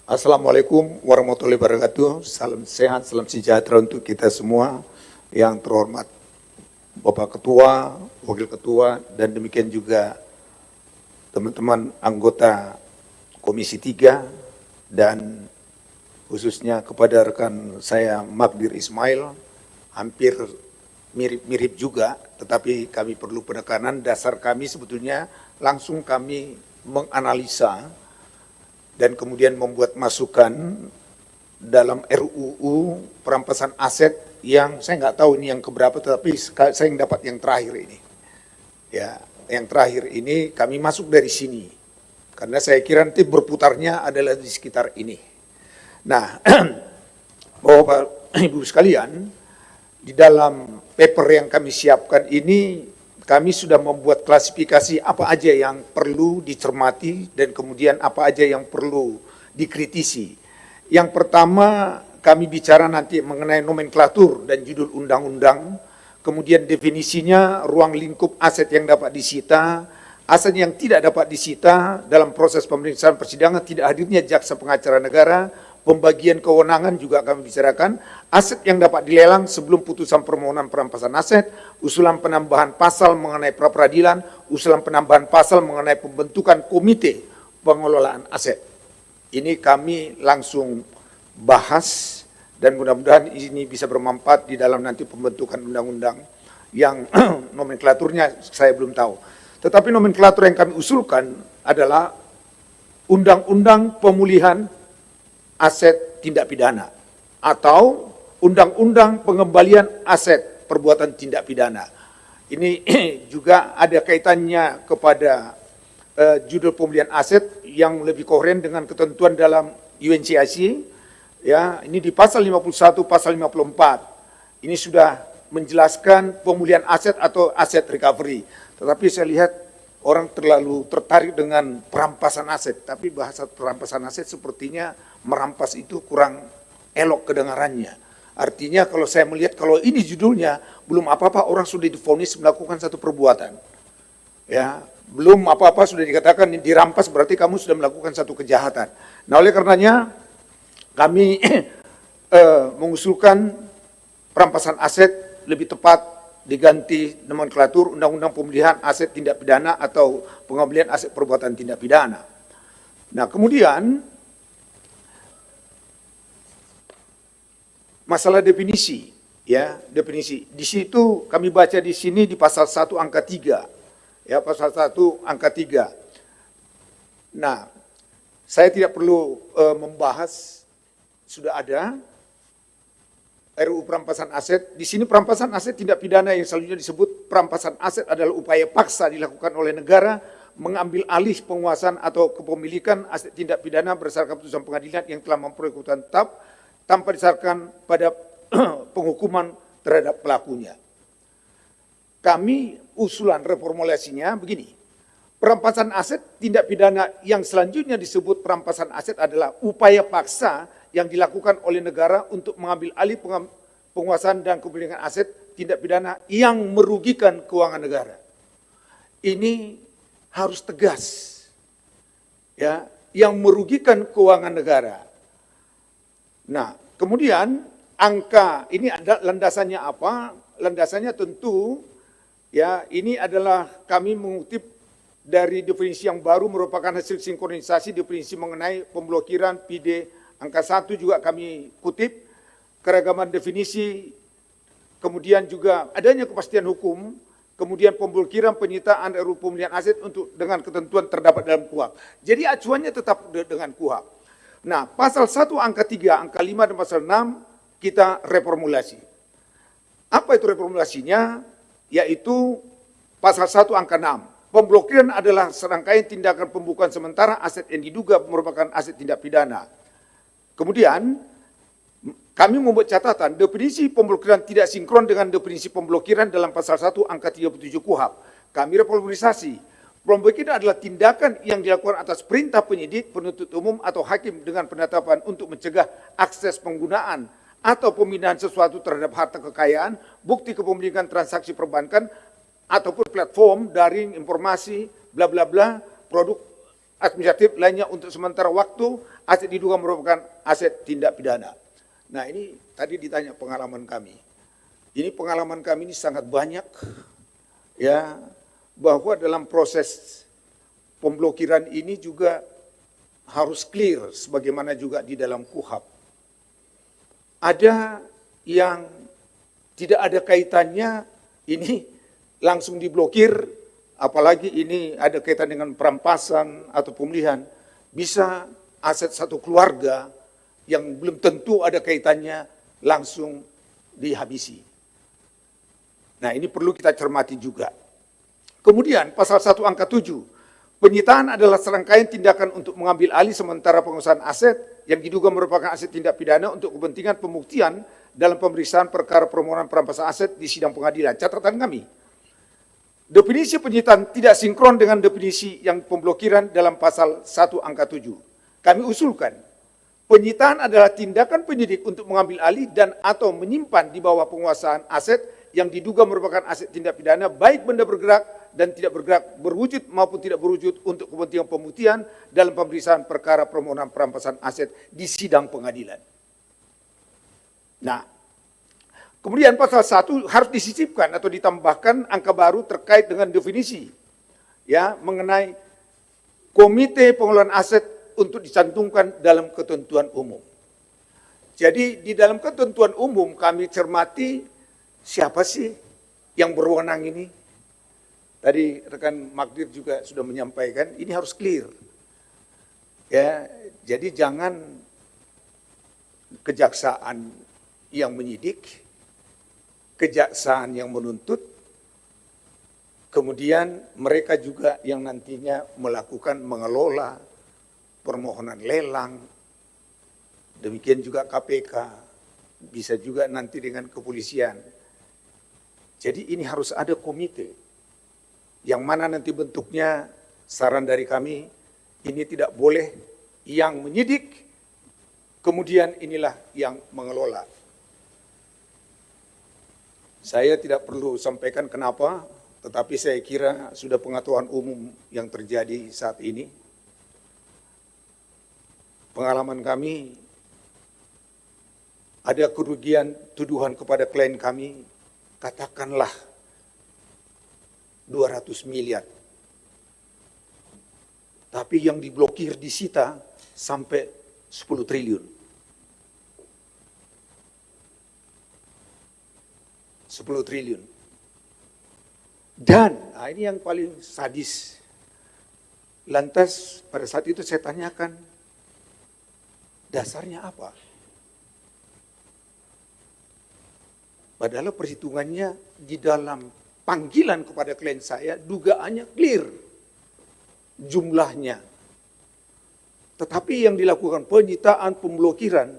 Assalamualaikum warahmatullahi wabarakatuh. Salam sehat, salam sejahtera untuk kita semua. Yang terhormat Bapak Ketua, Wakil Ketua, dan demikian juga teman-teman anggota Komisi 3 dan khususnya kepada rekan saya Magdir Ismail, hampir mirip-mirip juga, tetapi kami perlu penekanan. Dasar kami sebetulnya langsung kami menganalisa dan kemudian membuat masukan dalam RUU perampasan aset yang saya nggak tahu ini yang keberapa, tetapi saya yang dapat yang terakhir ini. Ya, yang terakhir ini kami masuk dari sini, karena saya kira nanti berputarnya adalah di sekitar ini. Nah, Bapak Ibu sekalian, di dalam paper yang kami siapkan ini, kami sudah membuat klasifikasi apa aja yang perlu dicermati dan kemudian apa aja yang perlu dikritisi. Yang pertama, kami bicara nanti mengenai nomenklatur dan judul undang-undang, kemudian definisinya, ruang lingkup aset yang dapat disita, aset yang tidak dapat disita dalam proses pemeriksaan persidangan, tidak hadirnya jaksa pengacara negara, pembagian kewenangan juga kami bicarakan, aset yang dapat dilelang sebelum putusan permohonan perampasan aset, usulan penambahan pasal mengenai pra-peradilan, usulan penambahan pasal mengenai pembentukan komite pengelolaan aset. Ini kami langsung bahas dan mudah-mudahan ini bisa bermanfaat di dalam nanti pembentukan undang-undang yang nomenklaturnya saya belum tahu. Tetapi nomenklatur yang kami usulkan adalah Undang-Undang Pemulihan Aset Tindak Pidana atau Undang-Undang Pengembalian Aset Perbuatan Tindak Pidana. Ini juga ada kaitannya kepada judul pemulihan aset yang lebih koheren dengan ketentuan dalam UNCIC. Ya, ini di pasal 51, pasal 54. Ini sudah menjelaskan pemulihan aset atau aset recovery. Tetapi saya lihat orang terlalu tertarik dengan perampasan aset, tapi bahasa perampasan aset sepertinya merampas itu kurang elok kedengarannya. Artinya kalau saya melihat kalau ini judulnya belum apa-apa orang sudah divonis melakukan satu perbuatan. Ya, belum apa-apa sudah dikatakan dirampas berarti kamu sudah melakukan satu kejahatan. Nah, oleh karenanya kami mengusulkan perampasan aset lebih tepat diganti nomenklatur Undang-Undang Pemulihan Aset Tindak Pidana atau Pengembalian Aset Perbuatan Tindak Pidana. Nah, kemudian masalah definisi, ya, definisi. Di situ kami baca di sini di pasal 1 angka 3. Ya, pasal 1 angka 3. Nah, saya tidak perlu membahas, sudah ada RUU perampasan aset. Di sini perampasan aset tindak pidana yang selanjutnya disebut perampasan aset adalah upaya paksa dilakukan oleh negara mengambil alih penguasaan atau kepemilikan aset tindak pidana berdasarkan putusan pengadilan yang telah memperoleh keputusan tetap tanpa disyaratkan pada penghukuman terhadap pelakunya. Kami usulan reformulasinya begini. Perampasan aset tindak pidana yang selanjutnya disebut perampasan aset adalah upaya paksa yang dilakukan oleh negara untuk mengambil alih penguasaan dan kepemilikan aset tindak pidana yang merugikan keuangan negara. Ini harus tegas, ya, yang merugikan keuangan negara. Nah, kemudian angka ini ada landasannya apa? Landasannya tentu, ya, ini adalah kami mengutip dari definisi yang baru merupakan hasil sinkronisasi definisi mengenai pemblokiran PD angka 1 juga kami kutip, keragaman definisi, kemudian juga adanya kepastian hukum, kemudian pemblokiran penyitaan RUU pemulihan aset untuk dengan ketentuan terdapat dalam KUHP. Jadi acuannya tetap dengan KUHP. Nah, pasal 1 angka 3, angka 5 dan pasal 6 kita reformulasi. Apa itu reformulasinya? Yaitu pasal 1 angka 6. Pemblokiran adalah serangkaian tindakan pembukaan sementara aset yang diduga merupakan aset tindak pidana. Kemudian kami membuat catatan definisi pemblokiran tidak sinkron dengan definisi pemblokiran dalam pasal 1 angka 37 KUHP. Kami reformulasi. Pemblokiran adalah tindakan yang dilakukan atas perintah penyidik, penuntut umum atau hakim dengan penetapan untuk mencegah akses penggunaan atau pemindahan sesuatu terhadap harta kekayaan, bukti kepemilikan transaksi perbankan ataupun platform daring informasi bla bla bla produk administratif lainnya untuk sementara waktu aset diduga merupakan aset tindak pidana. Nah ini tadi ditanya pengalaman kami. Ini pengalaman kami ini sangat banyak, ya, bahwa dalam proses pemblokiran ini juga harus clear sebagaimana juga di dalam KUHP. Ada yang tidak ada kaitannya ini langsung diblokir, apalagi ini ada kaitan dengan perampasan atau pemulihan, bisa aset satu keluarga yang belum tentu ada kaitannya langsung dihabisi. Nah ini perlu kita cermati juga. Kemudian pasal 1 angka 7, penyitaan adalah serangkaian tindakan untuk mengambil alih sementara penguasaan aset yang diduga merupakan aset tindak pidana untuk kepentingan pembuktian dalam pemeriksaan perkara permohonan perampasan aset di sidang pengadilan. Catatan kami, definisi penyitaan tidak sinkron dengan definisi yang pemblokiran dalam pasal 1 angka 7. Kami usulkan, penyitaan adalah tindakan penyidik untuk mengambil alih dan atau menyimpan di bawah penguasaan aset yang diduga merupakan aset tindak pidana, baik benda bergerak dan tidak bergerak, berwujud maupun tidak berwujud untuk kepentingan pembuktian dalam pemeriksaan perkara permohonan perampasan aset di sidang pengadilan. Nah, kemudian pasal 1 harus disisipkan atau ditambahkan angka baru terkait dengan definisi, ya, mengenai komite pengelolaan aset untuk dicantumkan dalam ketentuan umum. Jadi di dalam ketentuan umum kami cermati siapa sih yang berwenang ini. Tadi rekan Magdir juga sudah menyampaikan, ini harus clear. Ya, jadi jangan kejaksaan yang menyidik, kejaksaan yang menuntut, kemudian mereka juga yang nantinya melakukan mengelola permohonan lelang, demikian juga KPK, bisa juga nanti dengan kepolisian. Jadi ini harus ada komite, yang mana nanti bentuknya, saran dari kami, ini tidak boleh yang menyidik, kemudian inilah yang mengelola. Saya tidak perlu sampaikan kenapa, tetapi saya kira sudah pengetahuan umum yang terjadi saat ini. Pengalaman kami, ada kerugian tuduhan kepada klien kami, katakanlah 200 miliar. Tapi yang diblokir disita sampai 10 triliun. 10 triliun. Dan, nah ini yang paling sadis. Lantas pada saat itu saya tanyakan, dasarnya apa? Padahal perhitungannya di dalam panggilan kepada klien saya, dugaannya clear jumlahnya. Tetapi yang dilakukan penyitaan, pemblokiran,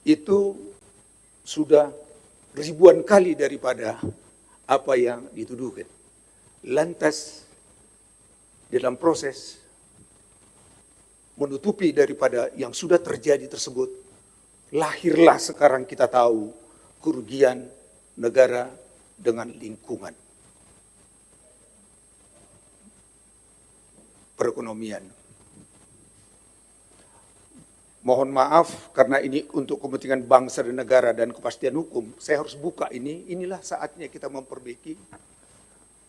itu sudah ribuan kali daripada apa yang dituduhkan. Lantas dalam proses menutupi daripada yang sudah terjadi tersebut, lahirlah sekarang kita tahu kerugian negara dengan lingkungan. Perekonomian. Mohon maaf karena ini untuk kepentingan bangsa dan negara dan kepastian hukum, saya harus buka ini, inilah saatnya kita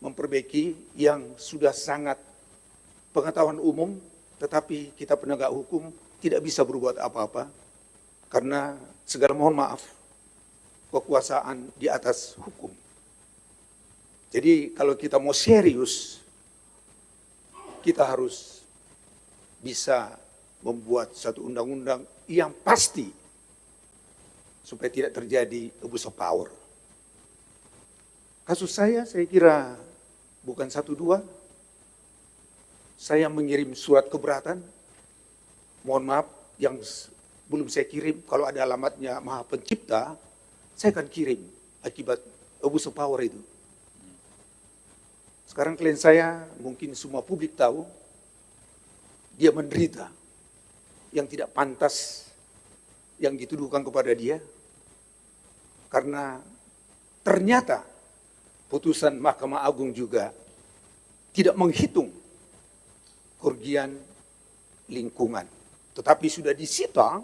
memperbaiki yang sudah sangat pengetahuan umum, tetapi kita penegak hukum tidak bisa berbuat apa-apa, karena segala mohon maaf, kekuasaan di atas hukum. Jadi kalau kita mau serius, kita harus bisa membuat satu undang-undang yang pasti supaya tidak terjadi abuse of power. Kasus saya kira bukan 1-2. Saya mengirim surat keberatan. Mohon maaf yang belum saya kirim, kalau ada alamatnya Maha Pencipta, saya akan kirim akibat abuse of power itu. Sekarang klien saya, mungkin semua publik tahu, dia menderita yang tidak pantas yang dituduhkan kepada dia, karena ternyata putusan Mahkamah Agung juga tidak menghitung kerugian lingkungan. Tetapi sudah disita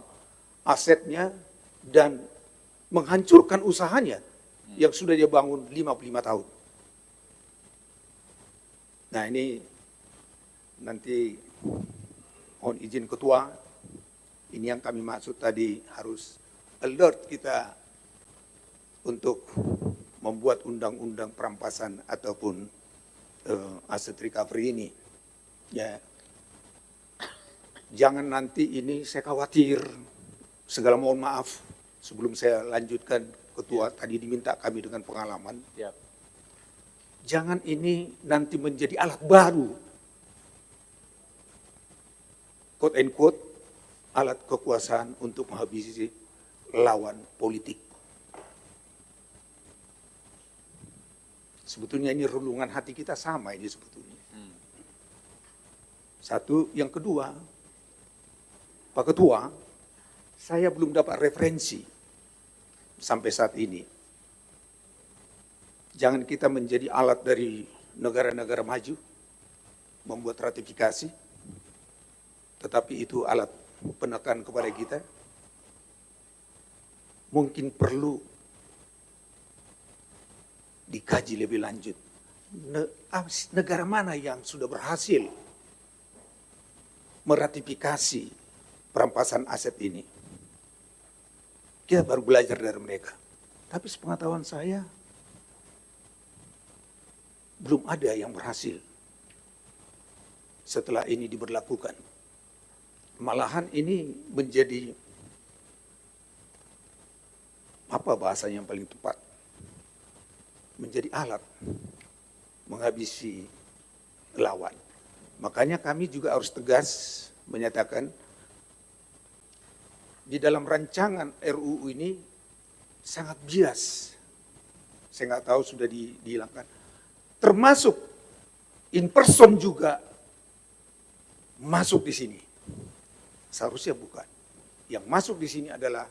asetnya dan menghancurkan usahanya yang sudah dia bangun 55 tahun. Nah ini nanti mohon izin ketua, ini yang kami maksud tadi harus alert kita untuk membuat undang-undang perampasan ataupun aset recovery ini. Ya, jangan nanti ini saya khawatir, segala mohon maaf sebelum saya lanjutkan ketua tadi diminta kami dengan pengalaman. Jangan ini nanti menjadi alat baru, quote and quote, alat kekuasaan untuk menghabisi lawan politik. Sebetulnya ini relungan hati kita sama ini sebetulnya. Satu, yang kedua, Pak Ketua, saya belum dapat referensi sampai saat ini. Jangan kita menjadi alat dari negara-negara maju, membuat ratifikasi, tetapi itu alat penekan kepada kita. Mungkin perlu dikaji lebih lanjut. Negara mana yang sudah berhasil meratifikasi perampasan aset ini? Kita baru belajar dari mereka. Tapi sepengetahuan saya, belum ada yang berhasil setelah ini diberlakukan. Malahan ini menjadi, apa bahasa yang paling tepat? Menjadi alat menghabisi lawan. Makanya kami juga harus tegas menyatakan di dalam rancangan RUU ini sangat bias. Saya nggak tahu sudah dihilangkan. Termasuk in person juga masuk di sini. Seharusnya bukan. Yang masuk di sini adalah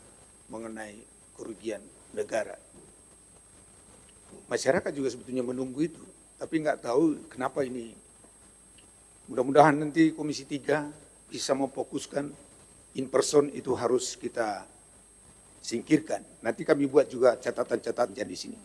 mengenai kerugian negara. Masyarakat juga sebetulnya menunggu itu, tapi nggak tahu kenapa ini. Mudah-mudahan nanti Komisi 3 bisa memfokuskan in person itu harus kita singkirkan. Nanti kami buat juga catatan-catatan di sini.